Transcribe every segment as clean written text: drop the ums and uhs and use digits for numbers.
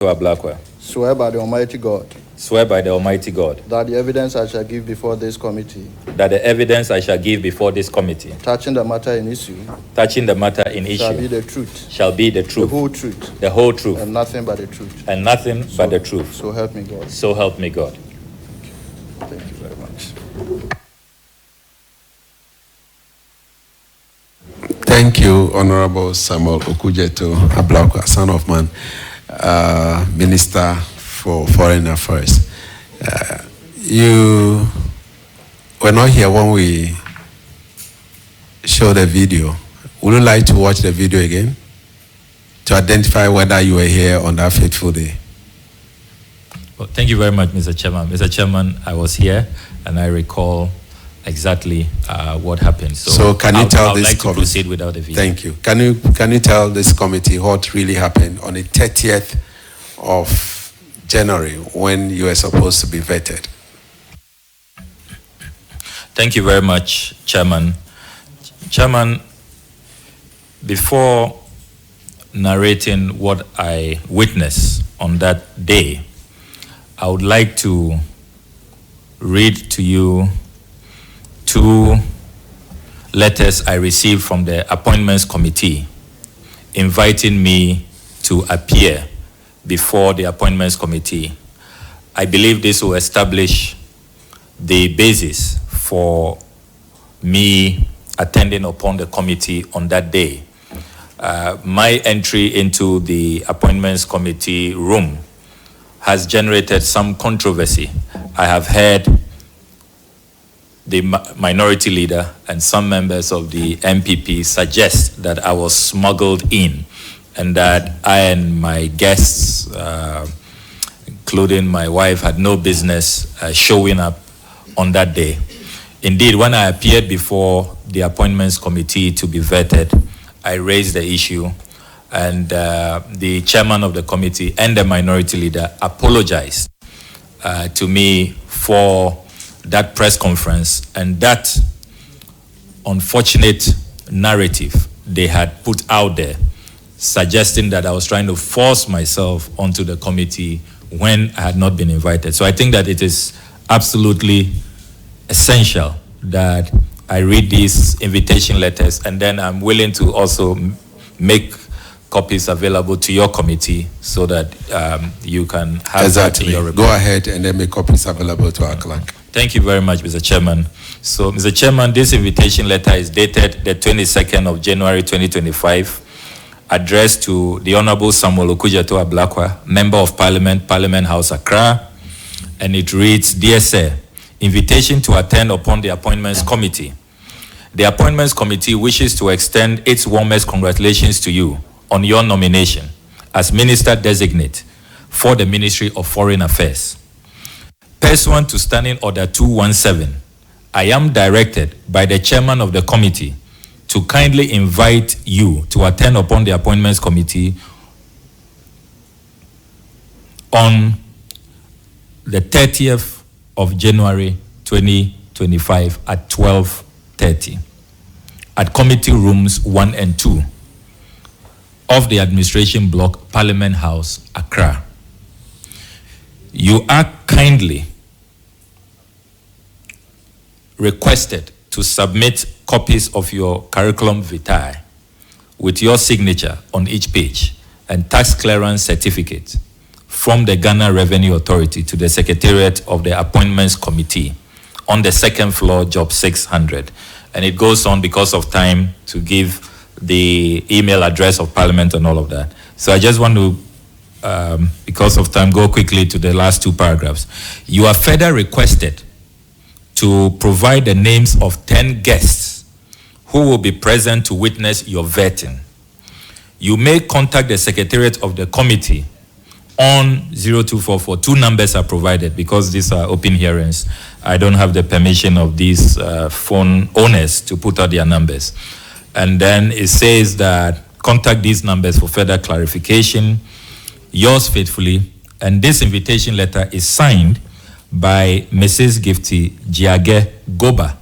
Ablakwah. Swear by the Almighty God. Swear by the Almighty God. That the evidence I shall give before this committee. That the evidence I shall give before this committee. Touching the matter in issue. Touching the matter in issue. Shall be the truth. Shall be the truth. The whole truth. The whole truth. And nothing but the truth. And nothing but the truth. So help me God. So help me God. Thank you very much. Thank you, Honorable Samuel Okudzeto Ablakwah, son of man, Minister for Foreign Affairs. You were not here when we showed the video. Would you like to watch the video again to identify whether you were here on that fateful day? Well, thank you very much, Mr. Chairman. Mr. Chairman, I was here and I recall exactly what happened. So can you tell this committee? committee? Proceed without the video. Thank you. Can you tell this committee what really happened on the 30th of January when you were supposed to be vetted? Thank you very much, Chairman. Chairman, before narrating what I witnessed on that day, I would like to read to you two letters I received from the Appointments Committee inviting me to appear before the Appointments Committee. I believe this will establish the basis for me attending upon the committee on that day. My entry into the Appointments Committee room has generated some controversy. I have heard the minority leader and some members of the MPP suggest that I was smuggled in and that I and my guests, including my wife, had no business showing up on that day. Indeed, when I appeared before the Appointments Committee to be vetted, I raised the issue, and the chairman of the committee and the minority leader apologized to me for that press conference and that unfortunate narrative they had put out there, suggesting that I was trying to force myself onto the committee when I had not been invited. So I think that it is absolutely essential that I read these invitation letters, and then I'm willing to also make copies available to your committee so that you can have that in your report. Go ahead and then make copies available to our clerk. Thank you very much, Mr. Chairman. So, Mr. Chairman, this invitation letter is dated the 22nd of January 2025, addressed to the Honorable Samuel Okudzeto Ablakwah, Member of Parliament, Parliament House, Accra, and it reads, Dear Sir, invitation to attend upon the Appointments Committee. The Appointments Committee wishes to extend its warmest congratulations to you on your nomination as Minister Designate for the Ministry of Foreign Affairs. Pursuant to Standing Order 217, I am directed by the Chairman of the Committee to kindly invite you to attend upon the Appointments Committee on the 30th of January 2025 at 12:30 at Committee Rooms 1 and 2 of the Administration Block, Parliament House, Accra. You are kindly requested to submit copies of your curriculum vitae with your signature on each page and tax clearance certificate from the Ghana Revenue Authority to the Secretariat of the Appointments Committee on the second floor, job 600. And it goes on because of time to give the email address of Parliament and all of that. So I just want to, because of time, go quickly to the last two paragraphs. You are further requested to provide the names of 10 guests who will be present to witness your vetting. You may contact the Secretariat of the Committee on 0244. Two numbers are provided because these are open hearings. I don't have the permission of these phone owners to put out their numbers. And then it says that contact these numbers for further clarification. Yours faithfully. And this invitation letter is signed by Mrs. Gifty Jiage Goba,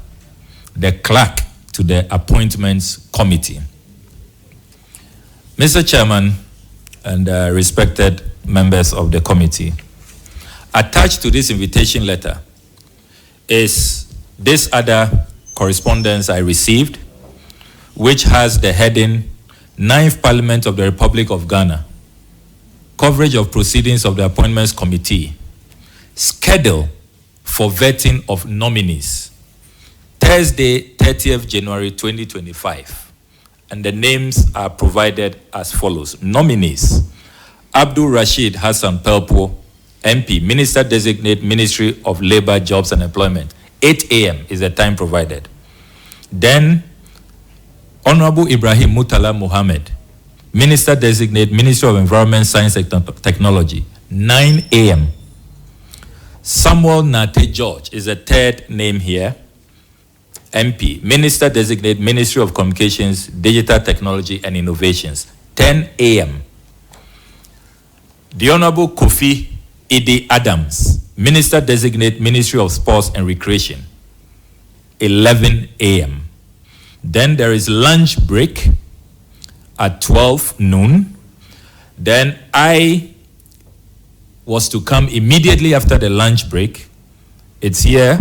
the clerk to the Appointments Committee. Mr. Chairman and respected members of the committee. Attached to this invitation letter is this other correspondence I received, which has the heading, 9th Parliament of the Republic of Ghana, coverage of proceedings of the Appointments Committee, schedule for vetting of nominees, Thursday, 30th January 2025. And the names are provided as follows. Nominees: Abdul Rashid Hassan Pelpo, MP, Minister Designate, Ministry of Labor, Jobs and Employment. 8 a.m. is the time provided. Then, Honorable Ibrahim Mutala Mohammed, Minister Designate, Ministry of Environment, Science and Technology. 9 a.m. Samuel Nate George is the third name here. MP, Minister Designate, Ministry of Communications, Digital Technology and Innovations. 10 a.m. The Honorable Kofi Idi Adams, Minister Designate, Ministry of Sports and Recreation. 11 a.m. Then there is lunch break at 12 noon. Then I was to come immediately after the lunch break. It's here.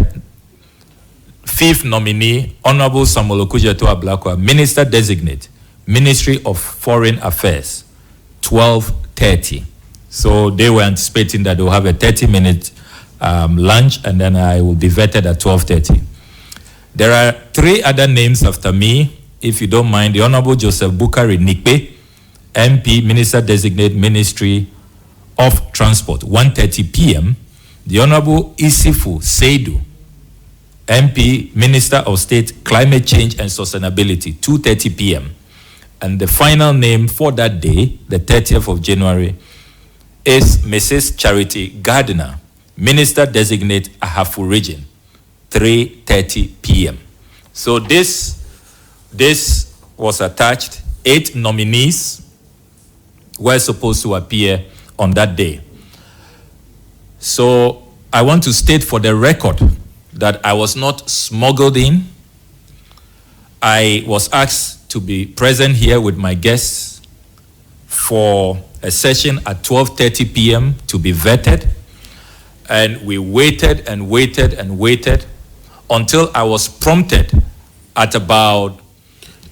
5th nominee, Honorable Samuel Okudzeto Ablakwah, Minister Designate, Ministry of Foreign Affairs, 12:30. So they were anticipating that they'll have a 30-minute lunch, and then I will be vetted at 12:30. There are 3 other names after me, if you don't mind. The Honorable Joseph Bukari Nikpe, MP, Minister Designate, Ministry of Transport, 1:30 p.m. The Honorable Isifu Seidu, MP, Minister of State, Climate Change and Sustainability, 2:30 p.m. And the final name for that day, the 30th of January, is Mrs. Charity Gardiner, Minister Designate, Ahafu Region, 3:30 p.m. So this was attached. 8 nominees were supposed to appear on that day. So I want to state for the record that I was not smuggled in. I was asked to be present here with my guests for a session at 12:30 p.m. to be vetted. And we waited and waited and waited until I was prompted at about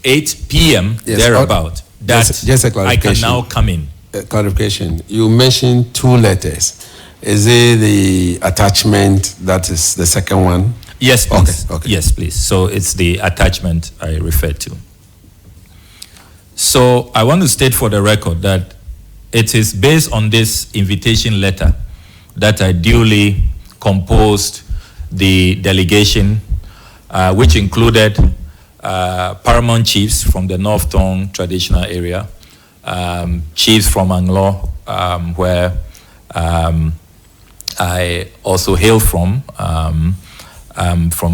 8 p.m. thereabout that just a I can now come in. Clarification. You mentioned 2 letters. Is it the attachment that is the second one? Yes, please. Okay. Yes, please. So it's the attachment I referred to. So I want to state for the record that it is based on this invitation letter that I duly composed the delegation, which included paramount chiefs from the North Tongue traditional area, chiefs from Anglo, where I also hail from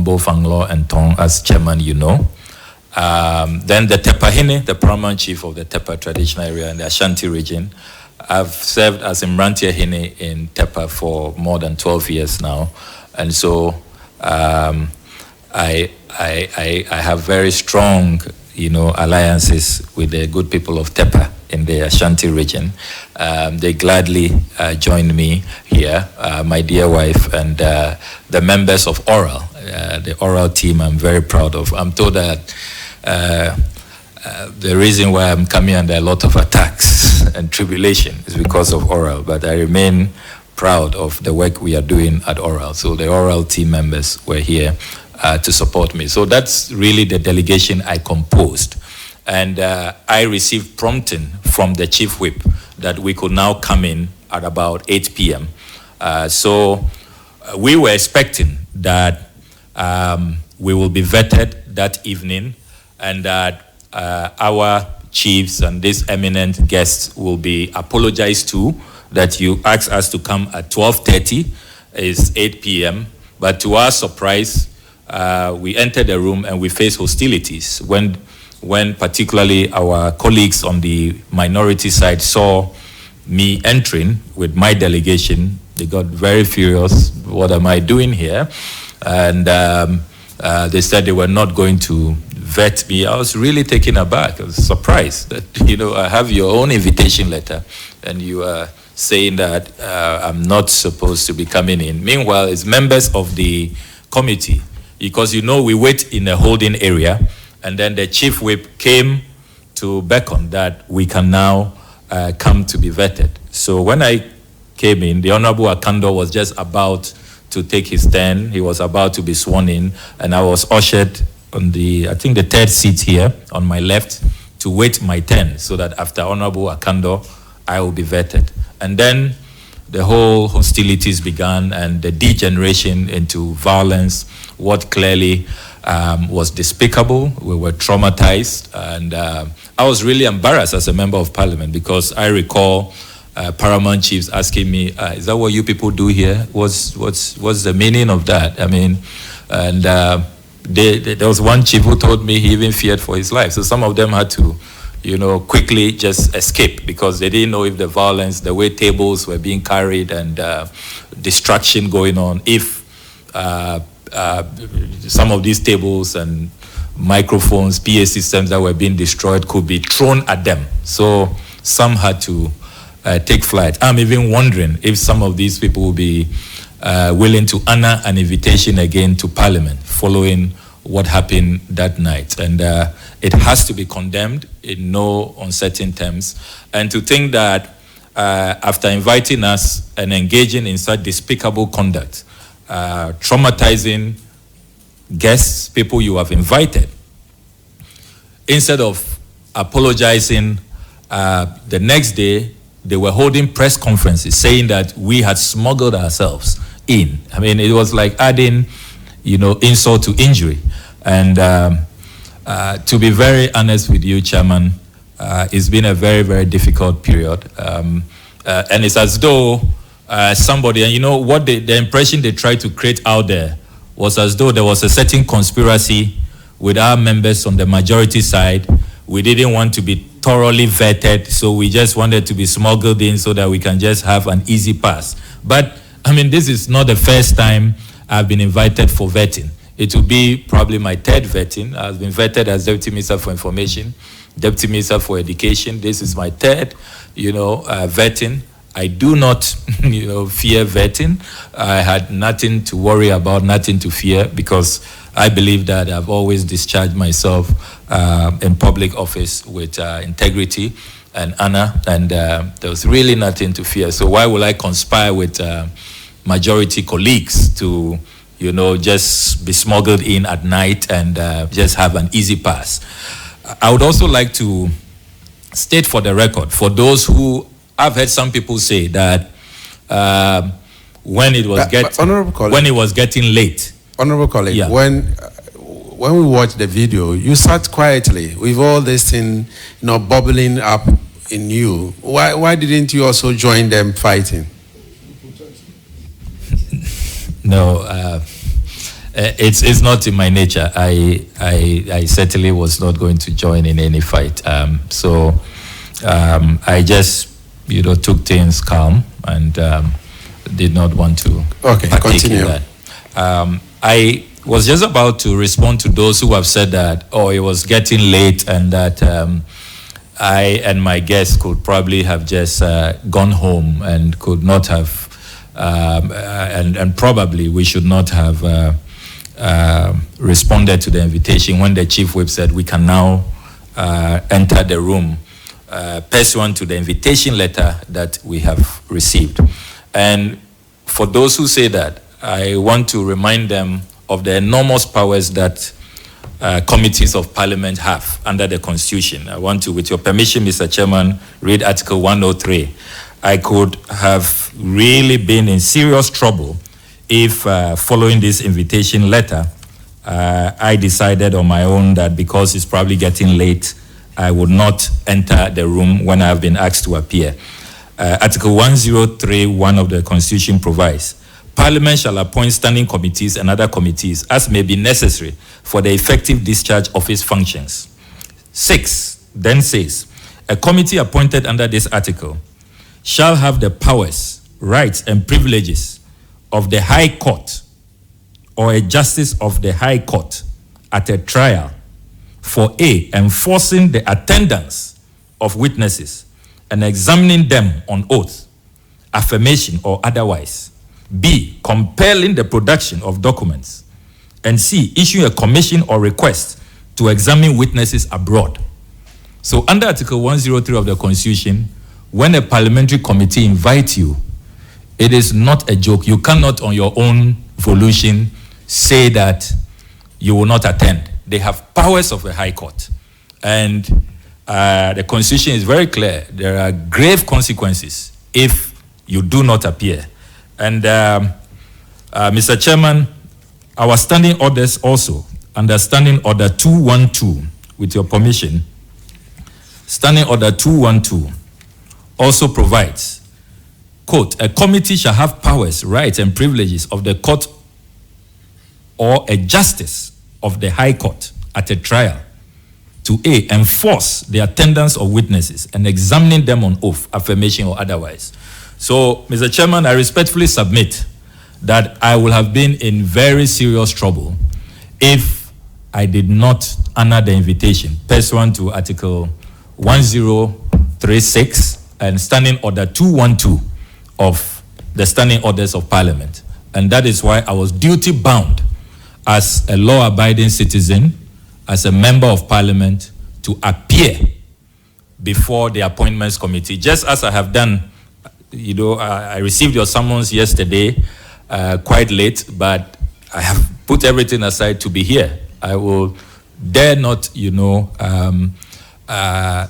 both Anglo and Tong as chairman, you know. Then the Tepahine, the paramount chief of the Tepa traditional area in the Ashanti region. I've served as Imrantia Hine in Tepa for more than 12 years now. And so I have very strong, alliances with the good people of Tepa in the Ashanti region. They gladly joined me here, my dear wife, and the members of Oral, the Oral team I'm very proud of. I'm told that the reason why I'm coming under a lot of attacks and tribulation is because of Oral, but I remain proud of the work we are doing at Oral. So the Oral team members were here to support me. So that's really the delegation I composed. And I received prompting from the chief whip that we could now come in at about 8 p.m. So we were expecting that we will be vetted that evening, and that our chiefs and these eminent guests will be apologized to, that you asked us to come at 12:30, is 8 p.m. But to our surprise, we entered the room and we faced hostilities when particularly our colleagues on the minority side saw me entering with my delegation. They got very furious. What am I doing here? And they said they were not going to vet me. I was really taken aback. I was surprised that, I have your own invitation letter and you are saying that I'm not supposed to be coming in. Meanwhile, it's members of the committee, because we wait in a holding area, and then the chief whip came to beckon that we can now come to be vetted. So when I came in, the Honorable Akando was just about to take his turn. He was about to be sworn in, and I was ushered on the third seat here on my left to wait my turn, so that after Honorable Akando, I will be vetted. And then the whole hostilities began, and the degeneration into violence, what clearly was despicable. We were traumatized, and I was really embarrassed as a member of parliament, because I recall paramount chiefs asking me, is that what you people do here? What's the meaning of that? I mean, and there was one chief who told me he even feared for his life. So some of them had to, quickly just escape, because they didn't know if the violence, the way tables were being carried, and destruction going on, if some of these tables and microphones, PA systems that were being destroyed could be thrown at them. So some had to take flight. I'm even wondering if some of these people will be willing to honor an invitation again to Parliament following what happened that night. And it has to be condemned in no uncertain terms. And to think that after inviting us and engaging in such despicable conduct, traumatizing guests, people you have invited, instead of apologizing, the next day they were holding press conferences saying that we had smuggled ourselves in. I mean, it was like adding, insult to injury. And to be very honest with you, Chairman, it's been a very, very difficult period. And it's as though somebody, and what the impression they tried to create out there was as though there was a certain conspiracy with our members on the majority side. We didn't want to be thoroughly vetted, so we just wanted to be smuggled in so that we can just have an easy pass. But, I mean, this is not the first time I've been invited for vetting. It will be probably my third vetting. I've been vetted as Deputy Minister for Information, Deputy Minister for Education. This is my third, vetting. I do not, fear vetting. I had nothing to worry about, nothing to fear, because I believe that I've always discharged myself in public office with integrity and honor, and there was really nothing to fear. So why would I conspire with majority colleagues to, just be smuggled in at night and just have an easy pass? I would also like to state for the record, for those who, I've heard some people say that when it was getting late. Honorable colleague, yeah. When we watched the video, you sat quietly with all this thing, bubbling up in you. Why didn't you also join them fighting? No, it's not in my nature. I certainly was not going to join in any fight. So I just took things calm and did not want to partake in that. I was just about to respond to those who have said that, it was getting late, and that I and my guests could probably have just gone home and could not have, and probably we should not have responded to the invitation when the chief whip said we can now enter the room pursuant to the invitation letter that we have received. And for those who say that, I want to remind them of the enormous powers that committees of parliament have under the Constitution. I want to, with your permission, Mr. Chairman, read Article 103. I could have really been in serious trouble if, following this invitation letter, I decided on my own that because it's probably getting late, I would not enter the room when I have been asked to appear. Article 103(1) of the Constitution provides, Parliament shall appoint standing committees and other committees as may be necessary for the effective discharge of its functions. 6 then says, a committee appointed under this article shall have the powers, rights, and privileges of the High Court or a justice of the High Court at a trial for A, enforcing the attendance of witnesses and examining them on oath, affirmation or otherwise. B, compelling the production of documents. And C, issuing a commission or request to examine witnesses abroad. So under Article 103 of the Constitution, when a parliamentary committee invites you, it is not a joke. You cannot on your own volition say that you will not attend. They have powers of a high court. And the Constitution is very clear. There are grave consequences if you do not appear. And Mr. Chairman, our standing orders also, under Standing Order 212, with your permission, Standing Order 212 also provides, quote, a committee shall have powers, rights, and privileges of the court or a justice of the High Court at a trial to A, enforce the attendance of witnesses and examining them on oath, affirmation, or otherwise. So, Mr. Chairman, I respectfully submit that I will have been in very serious trouble if I did not honor the invitation pursuant to Article 1036 and Standing Order 212 of the Standing Orders of Parliament. And that is why I was duty bound as a law-abiding citizen, as a member of Parliament, to appear before the Appointments Committee, just as I have done. You know, I received your summons yesterday, quite late, but I have put everything aside to be here. I will dare not,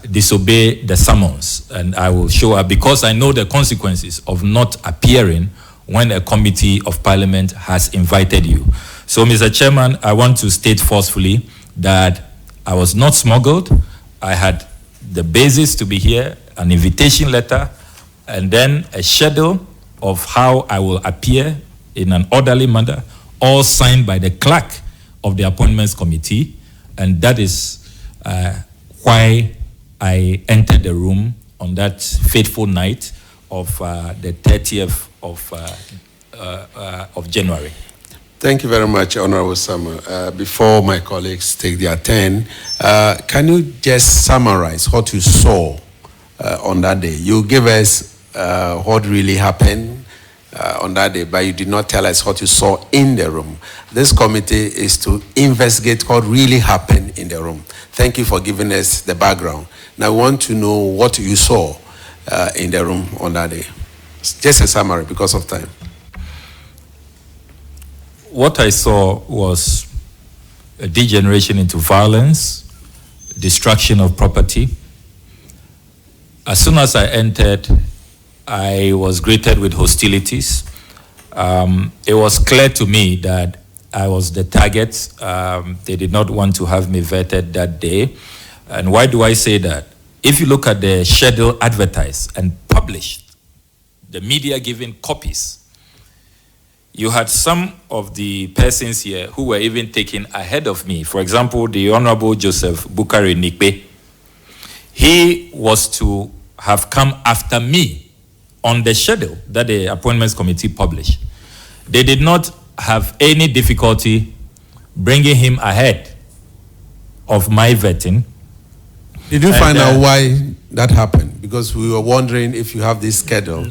disobey the summons, and I will show up because I know the consequences of not appearing when a committee of Parliament has invited you. So, Mr. Chairman, I want to state forcefully that I was not smuggled. I had the basis to be here, an invitation letter, and then a schedule of how I will appear in an orderly manner, all signed by the clerk of the Appointments Committee. And that is why I entered the room on that fateful night of the 30th of January. Thank you very much, Honorable Samuel. Before my colleagues take their turn, can you just summarize what you saw on that day? You gave us what really happened on that day, but you did not tell us what you saw in the room. This committee is to investigate what really happened in the room. Thank you for giving us the background. Now, I want to know what you saw in the room on that day. Just a summary because of time. What I saw was a degeneration into violence, destruction of property. As soon as I entered, I was greeted with hostilities. It was clear to me that I was the target. They did not want to have me vetted that day. And why do I say that? If you look at the schedule advertised and published, the media giving copies, you had some of the persons here who were even taken ahead of me. For example, the Honorable Joseph Bukari Nikbe. He was to have come after me on the schedule that the Appointments Committee published. They did not have any difficulty bringing him ahead of my vetting. Did you find out why that happened? Because we were wondering, if you have this schedule,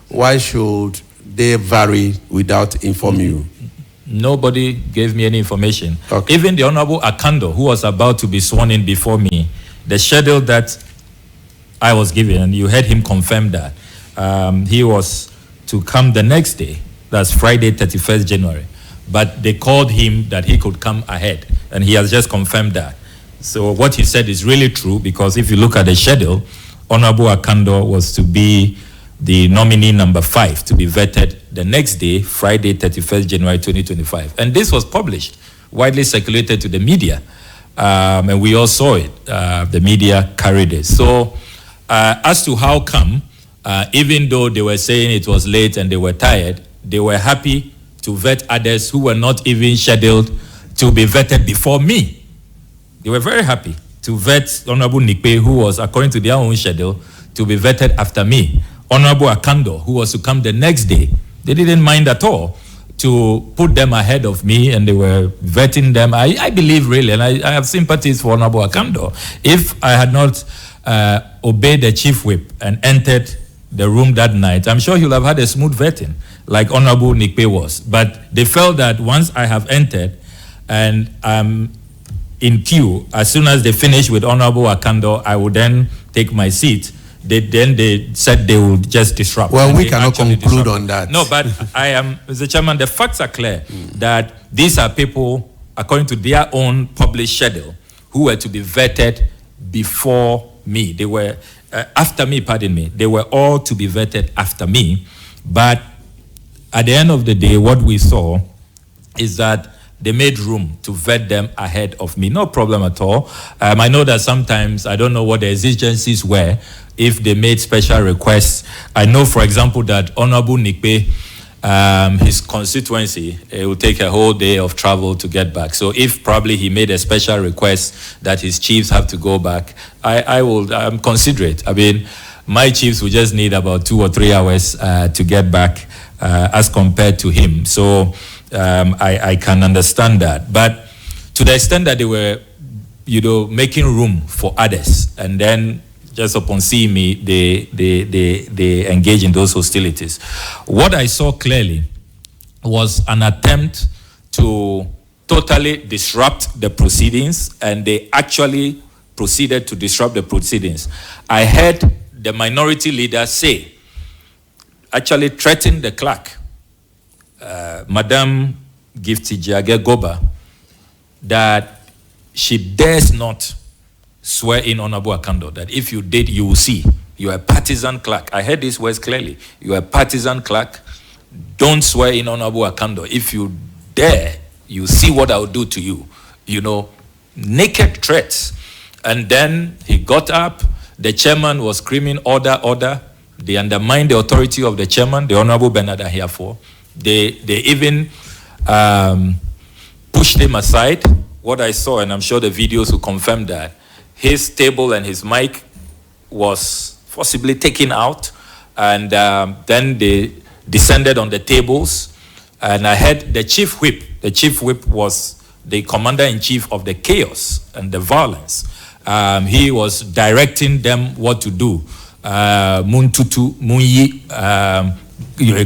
why should they vary without informing you? Nobody gave me any information. Okay. Even the Honorable Akando, who was about to be sworn in before me, the schedule that I was given, and you heard him confirm that, he was to come the next day. That's Friday, 31st January. But they called him that he could come ahead, and he has just confirmed that. So what he said is really true, because if you look at the schedule, Honorable Akando was to be the nominee number 5 to be vetted the next day, Friday, 31st January 2025. And this was published, widely circulated to the media, and we all saw it. The media carried it. So as to how come, even though they were saying it was late and they were tired, they were happy to vet others who were not even scheduled to be vetted before me. They were very happy to vet Honorable Nikbe, who was, according to their own schedule, to be vetted after me. Honorable Akando, who was to come the next day, they didn't mind at all to put them ahead of me, and they were vetting them. I believe really, and I have sympathies for Honorable Akando. If I had not obeyed the chief whip and entered the room that night, I'm sure he'll have had a smooth vetting, like Honorable Nikpe was. But they felt that once I have entered and I'm in queue, as soon as they finish with Honorable Akando, I would then take my seat. They said they will just disrupt. Well, we cannot conclude on that. No, but Mr. Chairman, the facts are clear that these are people, according to their own published schedule, who were to be vetted before me. They were, after me, pardon me. They were all to be vetted after me. But at the end of the day, what we saw is that they made room to vet them ahead of me. No problem at all. I know that sometimes, I don't know what the exigencies were, if they made special requests. I know, for example, that Honorable Nikpe, his constituency, it will take a whole day of travel to get back. So if probably he made a special request that his chiefs have to go back, I'm considerate. I mean, my chiefs will just need about 2 or 3 hours to get back as compared to him. So I can understand that. But to the extent that they were, making room for others, and then just upon seeing me, they engage in those hostilities. What I saw clearly was an attempt to totally disrupt the proceedings, and they actually proceeded to disrupt the proceedings. I heard the minority leader say, actually threaten the clerk, Madam Gifty Jage Goba, that she dares not swear in Honorable Akando, that if you did, you will see. You are a partisan clerk. I heard these words clearly. You are a partisan clerk. Don't swear in Honorable Akando. If you dare, you see what I will do to you. Naked threats. And then he got up. The chairman was screaming, order, order. They undermined the authority of the chairman, the Honorable Bernard Ahiafo. They even pushed him aside. What I saw, and I'm sure the videos will confirm that, his table and his mic was forcibly taken out, and then they descended on the tables. And I heard the chief whip. The chief whip was the commander-in-chief of the chaos and the violence. He was directing them what to do. Muntutu, Munyi,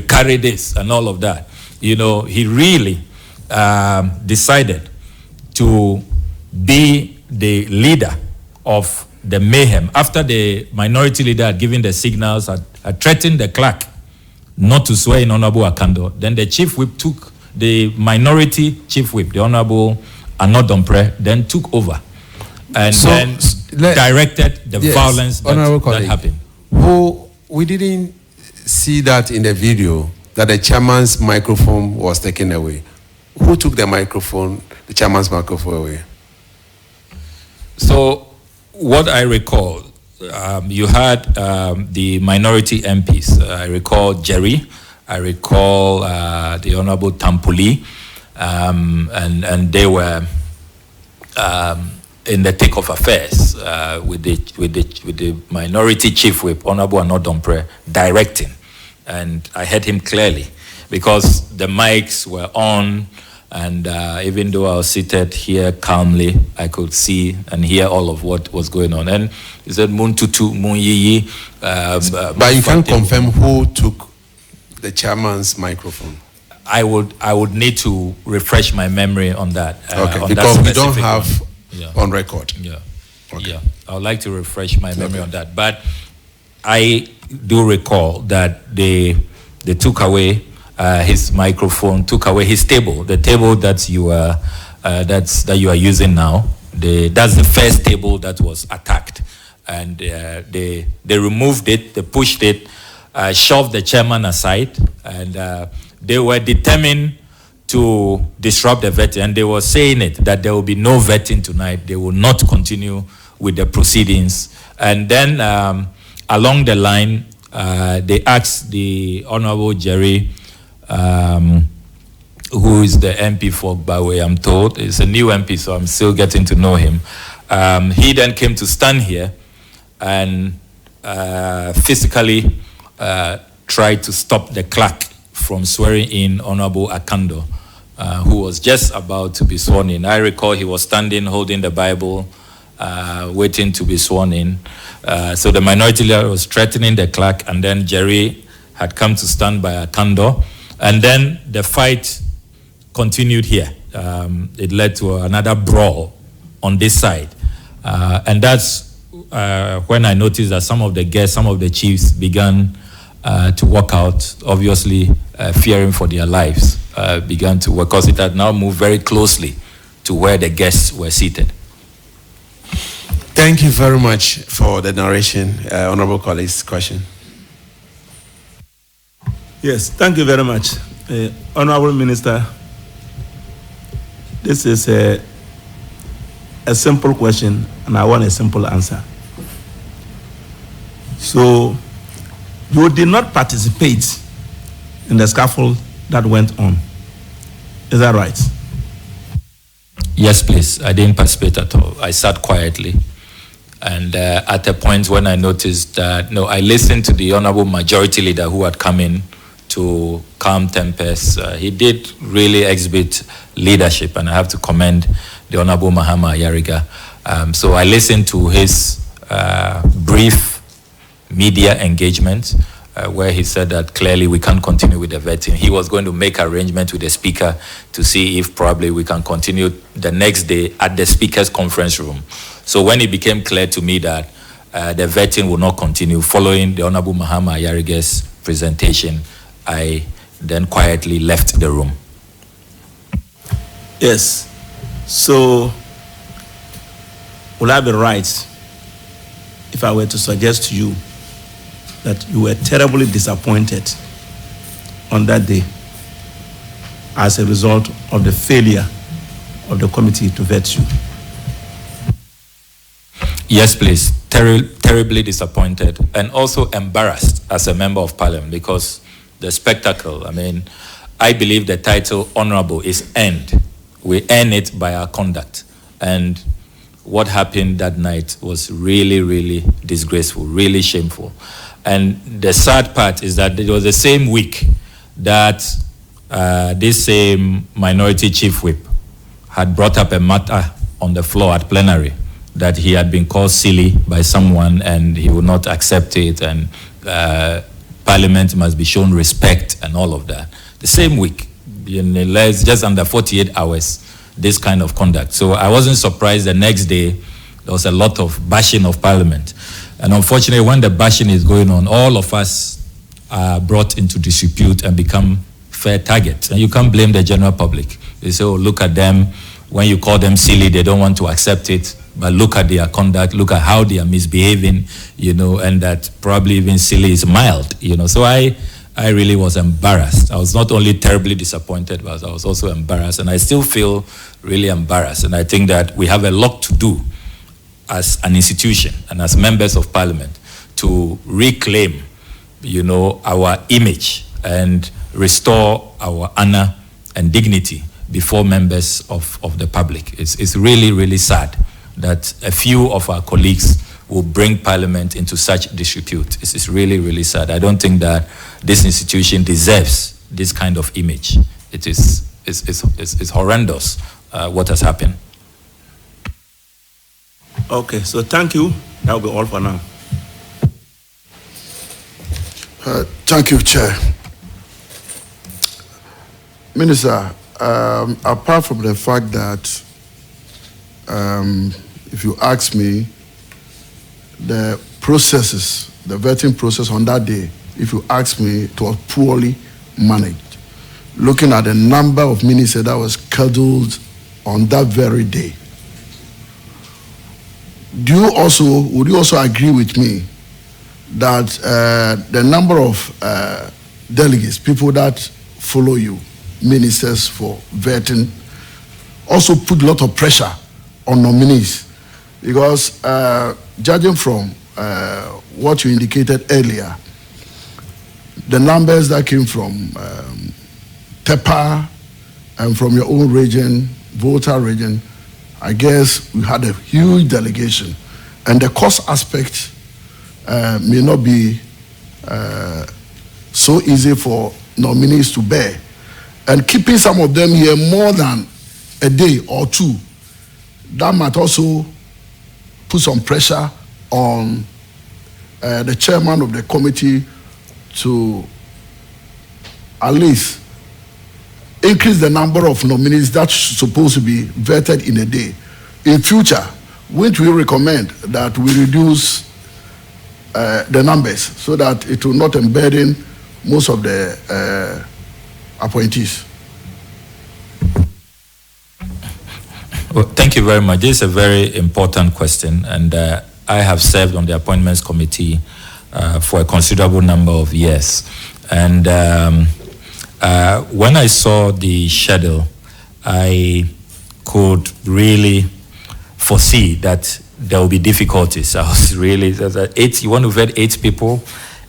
carry this and all of that. He really decided to be the leader of the mayhem. After the minority leader had given the signals, had threatened the clerk not to swear in Honorable Akando, then the chief whip took, the minority chief whip, the Honorable Anodompre, then took over and then directed the violence that happened. We didn't see that in the video, that the chairman's microphone was taken away. Who took the microphone, the chairman's microphone away? So, what I recall, you had the minority MPs. I recall Jerry, I recall the Honorable Tampuli, and they were in the thick of affairs with the minority chief whip, Honorable Anodompre, directing. And I heard him clearly because the mics were on, and even though I was seated here calmly, I could see and hear all of what was going on. And he said, Muntutu, Munyiyi. But you can't confirm who took the chairman's microphone. I would need to refresh my memory on that. Okay, on because that we don't have on record. Yeah. Okay. Yeah. I would like to refresh my memory on that. But I do recall that they took away his microphone, took away his table, the table that you are using now. That's the first table that was attacked, and they removed it, they pushed it, shoved the chairman aside, and they were determined to disrupt the vetting, and they were saying it that there will be no vetting tonight. They will not continue with the proceedings, and then along the line, they asked the Honorable Jerry, who is the MP for Bawe, I'm told. It's a new MP, so I'm still getting to know him. He then came to stand here and physically tried to stop the clerk from swearing in Honorable Akando, who was just about to be sworn in. I recall he was standing holding the Bible, waiting to be sworn in. So the minority leader was threatening the clerk, and then Jerry had come to stand by a candor. And then the fight continued here. It led to another brawl on this side. And that's when I noticed that some of the guests, some of the chiefs began to walk out, obviously fearing for their lives, began to work, because it had now moved very closely to where the guests were seated. Thank you very much for the narration. Honorable colleagues, question. Yes, thank you very much. Honorable Minister, this is a simple question, and I want a simple answer. So, you did not participate in the scaffold that went on. Is that right? Yes, please. I didn't participate at all. I sat quietly. And at a point when I noticed that, no, I listened to the Honorable Majority Leader who had come in to calm tempers. He did really exhibit leadership, and I have to commend the Honorable Mahama Yariga. So I listened to his brief media engagement where he said that clearly we can't continue with the vetting. He was going to make arrangements with the speaker to see if probably we can continue the next day at the speaker's conference room. So when it became clear to me that the vetting will not continue following the Honorable Mahama Yariga's presentation, I then quietly left the room. Yes. So, will I be right if I were to suggest to you that you were terribly disappointed on that day as a result of the failure of the committee to vet you? Yes, please. Terribly disappointed, and also embarrassed as a member of parliament, because the spectacle, I mean, I believe the title honorable is earned. We earn it by our conduct. And what happened that night was really, really disgraceful, really shameful. And the sad part is that it was the same week that this same minority chief whip had brought up a matter on the floor at plenary that he had been called silly by someone and he would not accept it, and Parliament must be shown respect and all of that. The same week, in just under 48 hours, this kind of conduct. So I wasn't surprised the next day there was a lot of bashing of Parliament. And unfortunately, when the bashing is going on, all of us are brought into disrepute and become fair targets. And you can't blame the general public. They say, oh, look at them. When you call them silly, they don't want to accept it. But look at their conduct, look at how they are misbehaving, and that probably even silly is mild, So I really was embarrassed. I was not only terribly disappointed, but I was also embarrassed. And I still feel really embarrassed. And I think that we have a lot to do as an institution and as members of parliament to reclaim, our image and restore our honor and dignity before members of the public. It's really, really sad that a few of our colleagues will bring parliament into such disrepute. It's really, really sad. I don't think that this institution deserves this kind of image. It's horrendous what has happened. Okay, so thank you. That will be all for now. Thank you, Chair. Minister, apart from the fact that if you ask me, the processes, the vetting process on that day, if you ask me, it was poorly managed. Looking at the number of ministers that was scheduled on that very day, would you also agree with me that the number of delegates, people that follow you, ministers for vetting, also put a lot of pressure on nominees? Because judging from what you indicated earlier, the numbers that came from TEPA and from your own region, Volta region, I guess we had a huge delegation. And the cost aspect may not be so easy for nominees to bear. And keeping some of them here more than a day or two, that might also put some pressure on the chairman of the committee to at least increase the number of nominees that's supposed to be vetted in a day. In future, won't we recommend that we reduce the numbers so that it will not burden most of the appointees? Well, thank you very much. This is a very important question, and I have served on the appointments committee for a considerable number of years. And when I saw the schedule, I could really foresee that there will be difficulties. I was really, you want to vet 8 people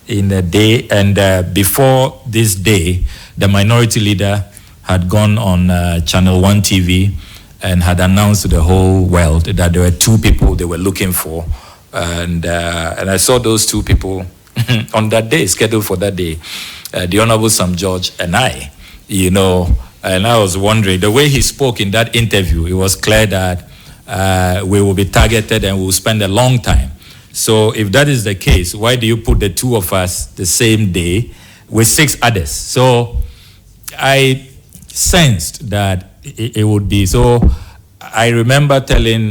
in a day, and before this day, the minority leader had gone on Channel 1 TV and had announced to the whole world that there were 2 people they were looking for. And I saw those 2 people on that day, scheduled for that day, the Honorable Sam George and I, and I was wondering, the way he spoke in that interview, it was clear that we will be targeted and we will spend a long time. So if that is the case, why do you put the 2 of us the same day with 6 others? So I sensed that it would be. So I remember telling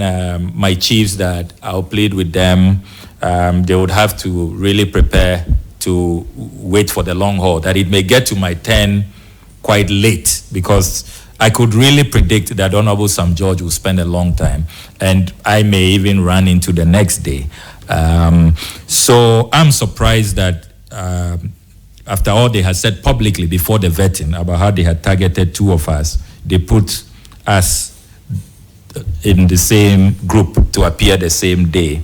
my chiefs that I'll plead with them. They would have to really prepare to wait for the long haul, that it may get to my turn quite late, because I could really predict that Honorable Sam George will spend a long time, and I may even run into the next day. So I'm surprised that after all they had said publicly before the vetting about how they had targeted 2 of us, they put us in the same group to appear the same day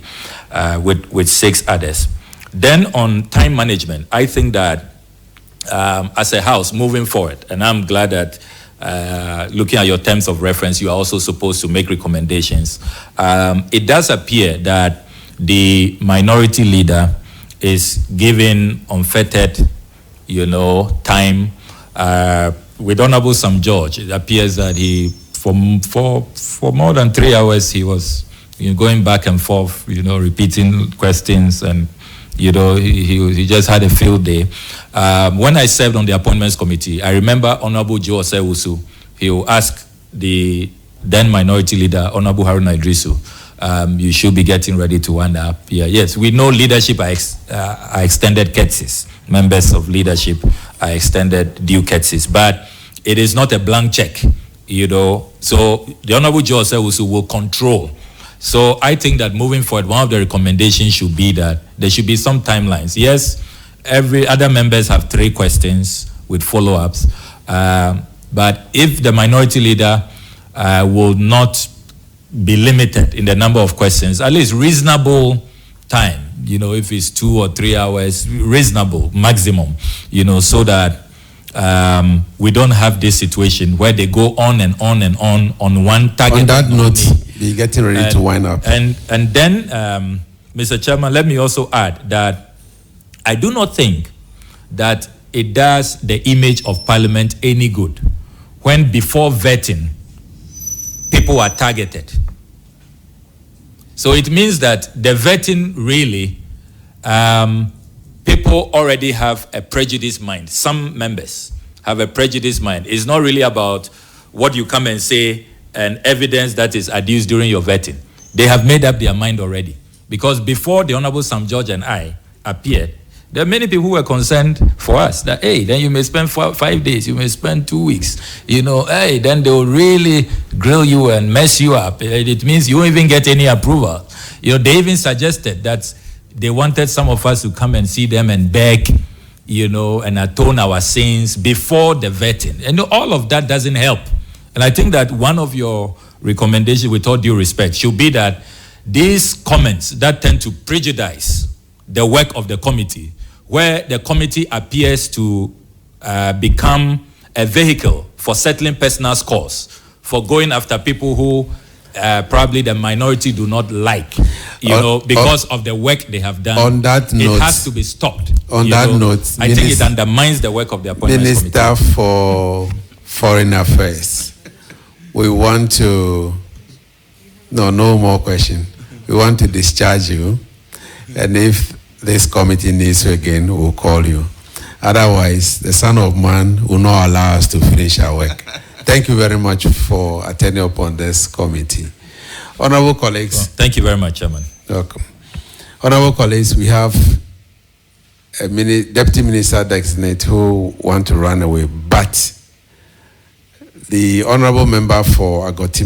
with 6 others. Then on time management, I think that as a house moving forward, and I'm glad that looking at your terms of reference, you are also supposed to make recommendations. It does appear that the minority leader is given unfettered, time. With Honorable Sam George, it appears that he, for more than 3 hours, he was going back and forth, repeating questions, and he just had a field day. When I served on the appointments committee, I remember Honorable Joe Osewusu. He will ask the then minority leader, Honorable Haruna Idrisu, you should be getting ready to wind up. Yeah, yes, we know leadership are extended courtesies. Members of leadership are extended due courtesies, but it is not a blank check, So the Honorable Joe Osewusu will control. So I think that moving forward, one of the recommendations should be that there should be some timelines. Yes, every other members have 3 questions with follow-ups, but if the minority leader will not be limited in the number of questions, at least reasonable time, if it's 2 or 3 hours, reasonable maximum, so that we don't have this situation where they go on and on and on one target. On that note, we're getting ready to wind up. And then, Mr. Chairman, let me also add that I do not think that it does the image of Parliament any good when before vetting, people are targeted. So it means that the vetting really, people already have a prejudiced mind. Some members have a prejudiced mind. It's not really about what you come and say and evidence that is adduced during your vetting. They have made up their mind already. Because before the Honorable Sam George and I appeared, there are many people who were concerned for us that, hey, then you may spend 5 days, you may spend 2 weeks, hey, then they will really grill you and mess you up. It means you won't even get any approval. They even suggested that they wanted some of us to come and see them and beg, and atone our sins before the vetting. And all of that doesn't help. And I think that one of your recommendations, with all due respect, should be that these comments that tend to prejudice the work of the committee, where the committee appears to become a vehicle for settling personal scores, for going after people who probably the minority do not like, because of the work they have done. On that note, it has to be stopped. On that note, I think it undermines the work of the appointments committee. Minister for Foreign Affairs, we want to, no more question. we want to discharge you. And if this committee needs you again, we'll call you. Otherwise, the Son of Man will not allow us to finish our work. Thank you very much for attending upon this committee. Honorable colleagues. Well, thank you very much, Chairman. Welcome. Honorable colleagues, we have a Deputy Minister designate who want to run away, but the Honorable Member for Agoti